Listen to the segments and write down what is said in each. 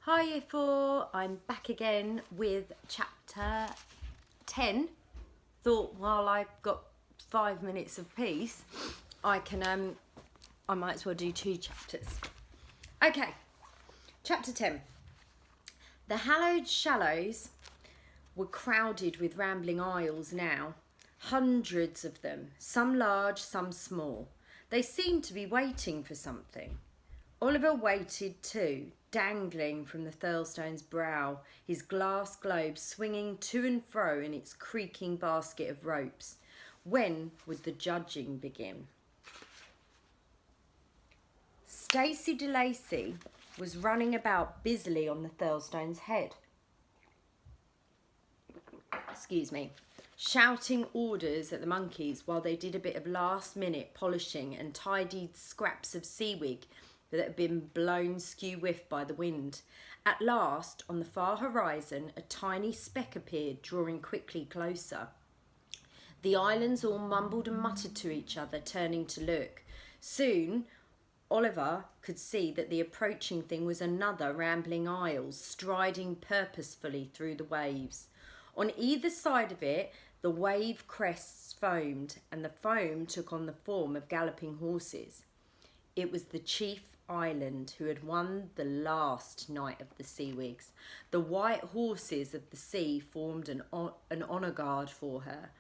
Hi Year 4, I'm back again with chapter 10. Thought while I've got 5 minutes of peace, I might as well do 2 chapters. Okay, chapter 10. The hallowed shallows were crowded with rambling aisles now. Hundreds of them, some large, some small. They seemed to be waiting for something. Oliver waited too, dangling from the Thurlstone's brow, his glass globe swinging to and fro in its creaking basket of ropes. When would the judging begin? Stacey de Lacy was running about busily on the Thurlstone's head. Shouting orders at the monkeys while they did a bit of last-minute polishing and tidied scraps of seaweed that had been blown skew-whiff by the wind. At last, on the far horizon, a tiny speck appeared, drawing quickly closer. The islands all mumbled and muttered to each other, turning to look. Soon, Oliver could see that the approaching thing was another rambling isle, striding purposefully through the waves. On either side of it, the wave crests foamed, and the foam took on the form of galloping horses. It was the chief island who had won the last night of the Seawigs. The white horses of the sea formed an honour guard for her,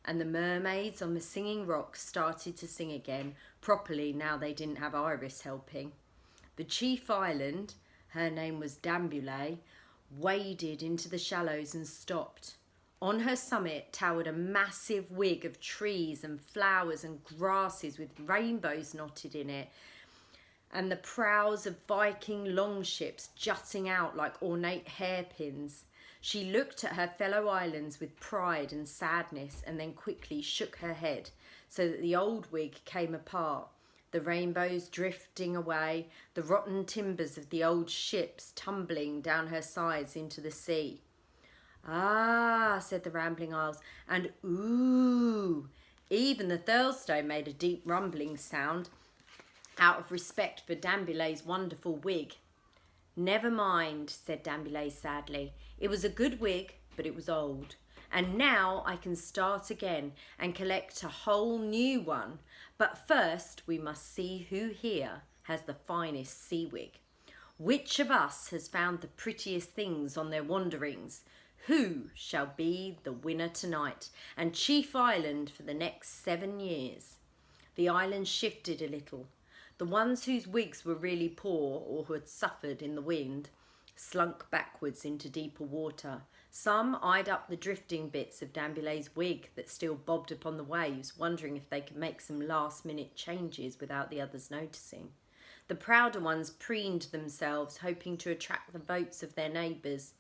and the mermaids on the singing rocks started to sing again, properly now they didn't have Iris helping. The chief island, her name was Dambulay, waded into the shallows and stopped. On her summit towered a massive wig of trees and flowers and grasses with rainbows knotted in it, and the prows of Viking longships jutting out like ornate hairpins. She looked at her fellow islands with pride and sadness, and then quickly shook her head so that the old wig came apart, the rainbows drifting away, the rotten timbers of the old ships tumbling down her sides into the sea. "Ah," said the rambling isles, and "ooh." Even the Thurlstone made a deep rumbling sound, out of respect for Dambulay's wonderful wig. "Never mind," said Dambulay sadly. "It was a good wig, but it was old. And now I can start again and collect a whole new one. But first we must see who here has the finest sea wig. Which of us has found the prettiest things on their wanderings? Who shall be the winner tonight and chief island for the next 7 years?" The island shifted a little. The ones whose wigs were really poor or who had suffered in the wind slunk backwards into deeper water. Some eyed up the drifting bits of Dambulay's wig that still bobbed upon the waves, wondering if they could make some last-minute changes without the others noticing. The prouder ones preened themselves, hoping to attract the votes of their neighbours.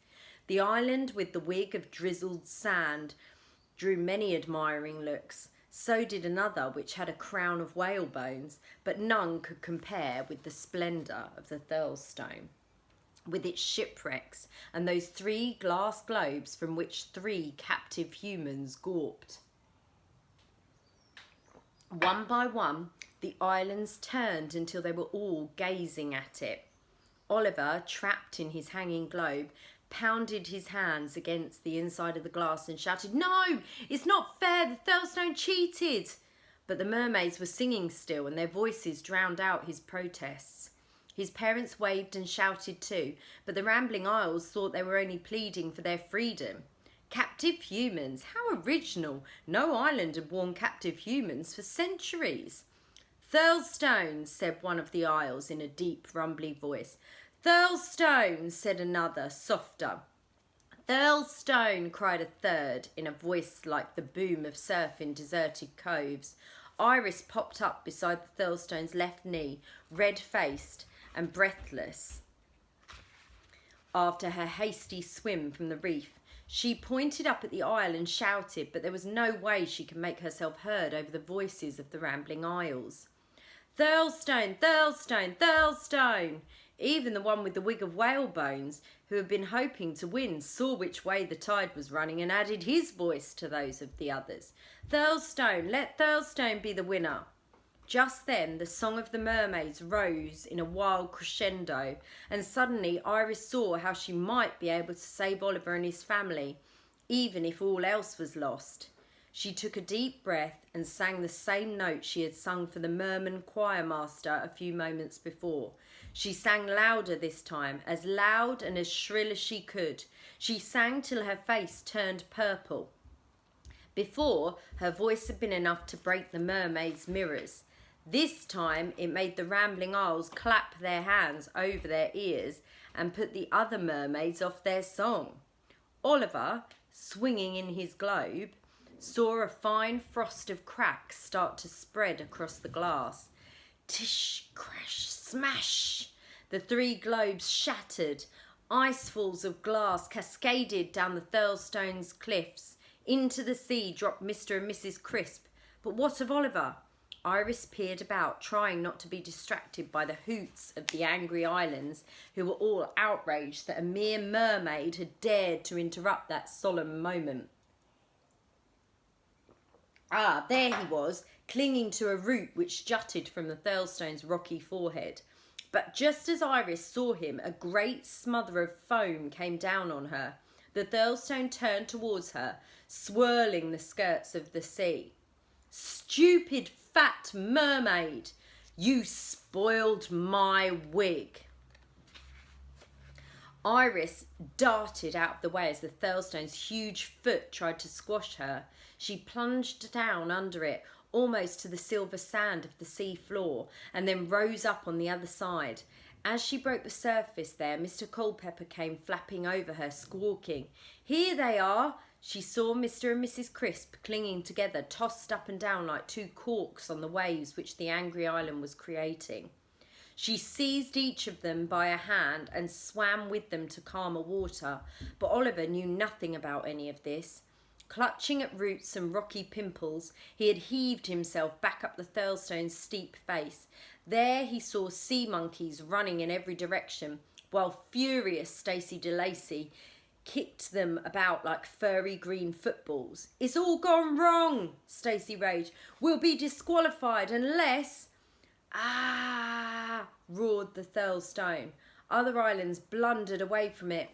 The island with the wig of drizzled sand drew many admiring looks. So did another which had a crown of whale bones, but none could compare with the splendour of the Thurlstone, with its shipwrecks and those 3 glass globes from which 3 captive humans gawped. One by one, the islands turned until they were all gazing at it. Oliver, trapped in his hanging globe, pounded his hands against the inside of the glass and shouted, "No, it's not fair, the Thurlstone cheated!" But the mermaids were singing still, and their voices drowned out his protests. His parents waved and shouted too, but the rambling isles thought they were only pleading for their freedom. Captive humans, how original! No island had worn captive humans for centuries. "Thurlstone," said one of the isles in a deep, rumbly voice. "Thurlstone," said another, softer. "Thurlstone," cried a third, in a voice like the boom of surf in deserted coves. Iris popped up beside the Thurlstone's left knee, red-faced and breathless after her hasty swim from the reef. She pointed up at the isle and shouted, but there was no way she could make herself heard over the voices of the rambling isles. "Thurlstone, Thurlstone, Thurlstone!" Even the one with the wig of whale bones, who had been hoping to win, saw which way the tide was running and added his voice to those of the others. "Thurlstone, let Thurlstone be the winner." Just then, the song of the mermaids rose in a wild crescendo, and suddenly Iris saw how she might be able to save Oliver and his family, even if all else was lost. She took a deep breath and sang the same note she had sung for the merman choir master a few moments before. She sang louder this time, as loud and as shrill as she could. She sang till her face turned purple. Before, her voice had been enough to break the mermaids' mirrors. This time, it made the Rambling Isles clap their hands over their ears and put the other mermaids off their song. Oliver, swinging in his globe, saw a fine frost of cracks start to spread across the glass. Tish, crash, smash! The 3 globes shattered. Icefalls of glass cascaded down the Thurlstone's cliffs. Into the sea dropped Mr. and Mrs. Crisp. But what of Oliver? Iris peered about, trying not to be distracted by the hoots of the angry islands, who were all outraged that a mere mermaid had dared to interrupt that solemn moment. Ah, there he was, clinging to a root which jutted from the Thurlstone's rocky forehead. But just as Iris saw him, a great smother of foam came down on her. The Thurlstone turned towards her, swirling the skirts of the sea. "Stupid fat mermaid! You spoiled my wig!" Iris darted out of the way as the Thurlstone's huge foot tried to squash her. She plunged down under it, almost to the silver sand of the sea floor, and then rose up on the other side. As she broke the surface there, Mr. Culpepper came flapping over her, squawking. "Here they are!" She saw Mr. and Mrs. Crisp clinging together, tossed up and down like 2 corks on the waves which the angry island was creating. She seized each of them by a hand and swam with them to calmer water, but Oliver knew nothing about any of this. Clutching at roots and rocky pimples, he had heaved himself back up the Thurlstone's steep face. There he saw sea monkeys running in every direction, while furious Stacey de Lacy kicked them about like furry green footballs. "It's all gone wrong," Stacey raged. "We'll be disqualified unless—" "Ah!" roared the Thurlstone. Other islands blundered away from it,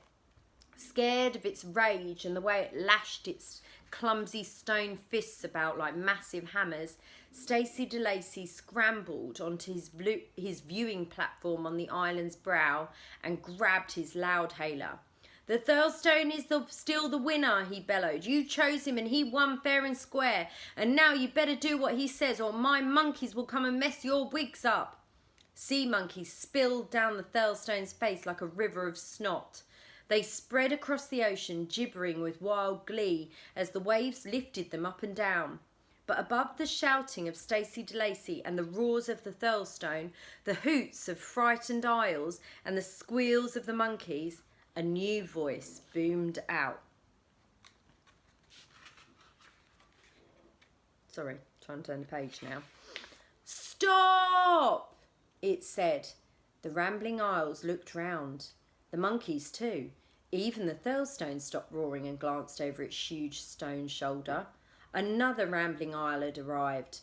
scared of its rage and the way it lashed its clumsy stone fists about like massive hammers. Stacey de Lacy scrambled onto his viewing platform on the island's brow and grabbed his loudhailer. "The Thurlstone is still the winner," he bellowed. "You chose him and he won fair and square. And now you better do what he says or my monkeys will come and mess your wigs up." Sea monkeys spilled down the Thurlstone's face like a river of snot. They spread across the ocean, gibbering with wild glee as the waves lifted them up and down. But above the shouting of Stacey de Lacy and the roars of the Thurlstone, the hoots of frightened isles and the squeals of the monkeys, a new voice boomed out. Sorry, trying to turn the page now. "Stop!" it said. The Rambling Isles looked round. The monkeys too. Even the Thurlstone stopped roaring and glanced over its huge stone shoulder. Another Rambling Isle had arrived.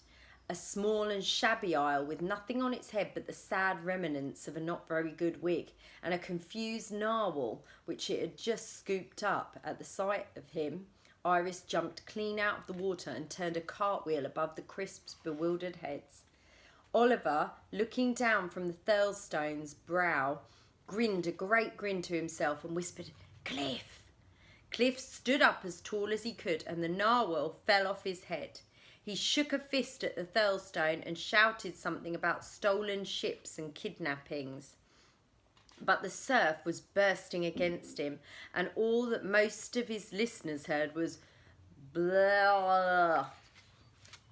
A small and shabby isle with nothing on its head but the sad remnants of a not very good wig and a confused narwhal which it had just scooped up. At the sight of him, Iris jumped clean out of the water and turned a cartwheel above the Crisp's bewildered heads. Oliver, looking down from the Thurlstone's brow, grinned a great grin to himself and whispered, "Cliff!" Cliff stood up as tall as he could and the narwhal fell off his head. He shook a fist at the Thurlstone and shouted something about stolen ships and kidnappings. But the surf was bursting against him, and all that most of his listeners heard was blah.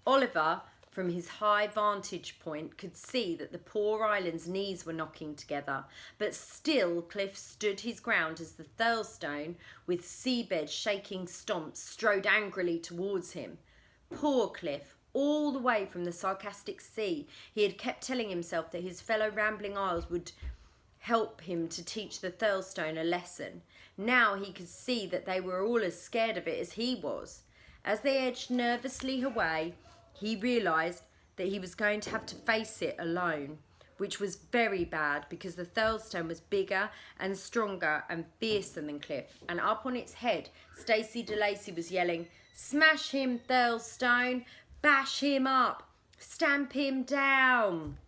Oliver, from his high vantage point, could see that the poor island's knees were knocking together, but still Cliff stood his ground as the Thurlstone, with seabed shaking stomps, strode angrily towards him. Poor Cliff, all the way from the sarcastic sea, he had kept telling himself that his fellow Rambling Isles would help him to teach the Thurlstone a lesson. Now he could see that they were all as scared of it as he was. As they edged nervously away, he realised that he was going to have to face it alone, which was very bad because the Thurlestone was bigger and stronger and fiercer than Cliff. And up on its head, Stacey de Lacy was yelling, "Smash him, Thurlestone! Bash him up! Stamp him down!"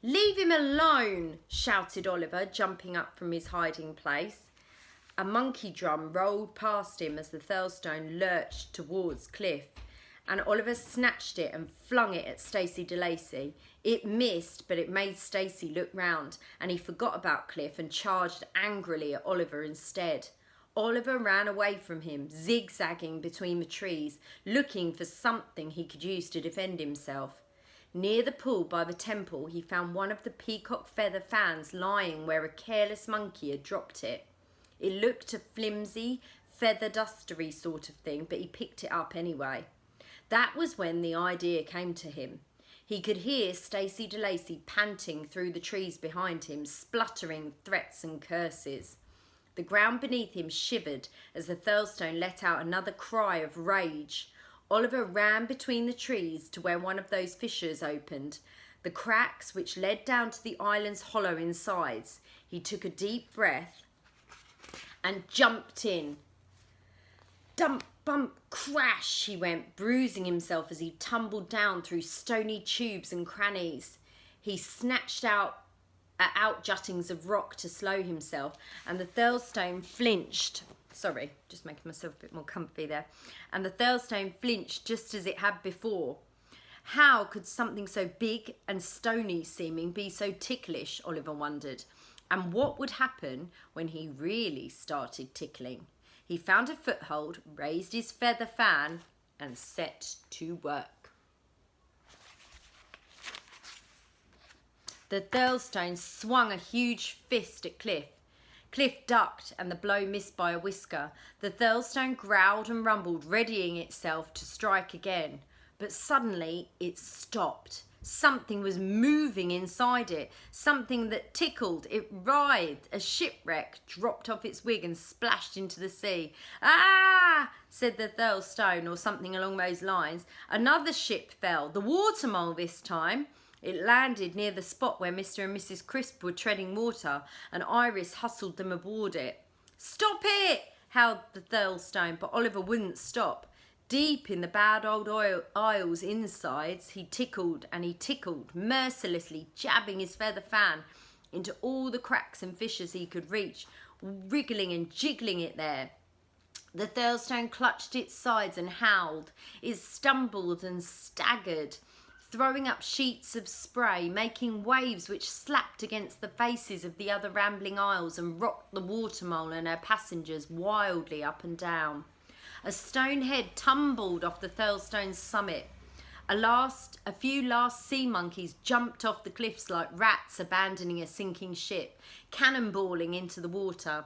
"Leave him alone!" shouted Oliver, jumping up from his hiding place. A monkey drum rolled past him as the Thurlestone lurched towards Cliff, and Oliver snatched it and flung it at Stacey de Lacy. It missed, but it made Stacey look round, and he forgot about Cliff and charged angrily at Oliver instead. Oliver ran away from him, zigzagging between the trees, looking for something he could use to defend himself. Near the pool by the temple, he found one of the peacock feather fans lying where a careless monkey had dropped it. It looked a flimsy, feather dustery sort of thing, but he picked it up anyway. That was when the idea came to him. He could hear Stacey de Lacy panting through the trees behind him, spluttering threats and curses. The ground beneath him shivered as the Thurlestone let out another cry of rage. Oliver ran between the trees to where one of those fissures opened, the cracks which led down to the island's hollow insides. He took a deep breath and jumped in. Dump, bump, crash, he went, bruising himself as he tumbled down through stony tubes and crannies. He snatched out juttings of rock to slow himself, and the Thurlestone flinched. Sorry, just making myself a bit more comfy there. And the Thurlestone flinched just as it had before. How could something so big and stony seeming be so ticklish, Oliver wondered. And what would happen when he really started tickling? He found a foothold, raised his feather fan, and set to work. The Thurlestone swung a huge fist at Cliff. Cliff ducked, and the blow missed by a whisker. The Thurlestone growled and rumbled, readying itself to strike again. But suddenly it stopped. Something was moving inside it, something that tickled. It writhed. A shipwreck dropped off its wing and splashed into the sea. "Ah!" said the Thurlestone, or something along those lines. Another ship fell, the water mole this time. It landed near the spot where Mr. and Mrs. Crisp were treading water, and Iris hustled them aboard it. "Stop it!" howled the Thurlestone, but Oliver wouldn't stop. Deep in the bad old isle's insides, he tickled and he tickled, mercilessly jabbing his feather fan into all the cracks and fissures he could reach, wriggling and jiggling it there. The Thurlestone clutched its sides and howled. It stumbled and staggered, throwing up sheets of spray, making waves which slapped against the faces of the other rambling isles and rocked the water mole and her passengers wildly up and down. A stone head tumbled off the Thurlestone's summit. A few last sea monkeys jumped off the cliffs like rats abandoning a sinking ship, cannonballing into the water.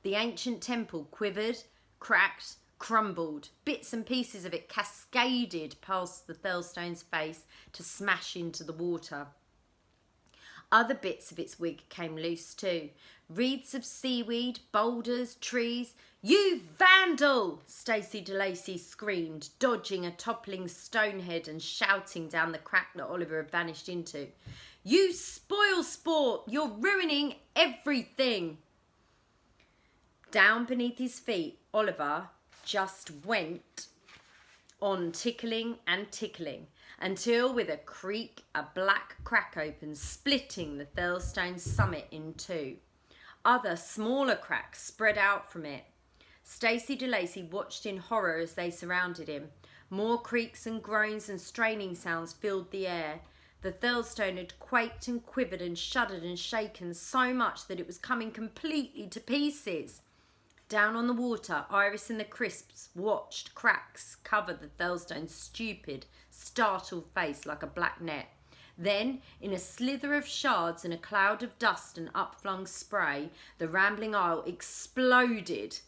The ancient temple quivered, cracked, crumbled. Bits and pieces of it cascaded past the Thurlestone's face to smash into the water. Other bits of its wig came loose too. Wreaths of seaweed, boulders, trees. "You vandal!" Stacey de Lacy screamed, dodging a toppling stonehead and shouting down the crack that Oliver had vanished into. "You spoil sport! You're ruining everything!" Down beneath his feet, Oliver just went on tickling and tickling, until with a creak a black crack opened, splitting the Thurlestone's summit in two. Other smaller cracks spread out from it. Stacey de Lacy watched in horror as they surrounded him. More creaks and groans and straining sounds filled the air. The Thurlestone had quaked and quivered and shuddered and shaken so much that it was coming completely to pieces. Down on the water, Iris and the Crisps watched cracks cover the Thurlestone's stupid, startled face like a black net. Then, in a slither of shards and a cloud of dust and upflung spray, the rambling isle exploded.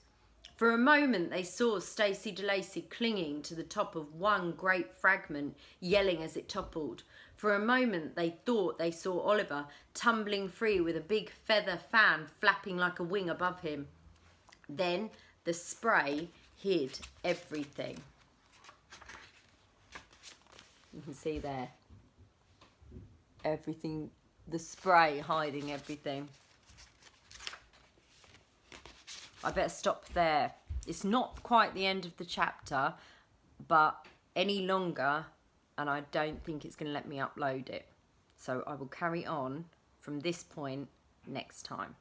For a moment they saw Stacey de Lacy clinging to the top of one great fragment, yelling as it toppled. For a moment they thought they saw Oliver tumbling free with a big feather fan flapping like a wing above him. Then the spray hid everything. You can see there. everything, the spray hiding everything. I better stop there. It's not quite the end of the chapter, but any longer, and I don't think it's going to let me upload it. So I will carry on from this point next time.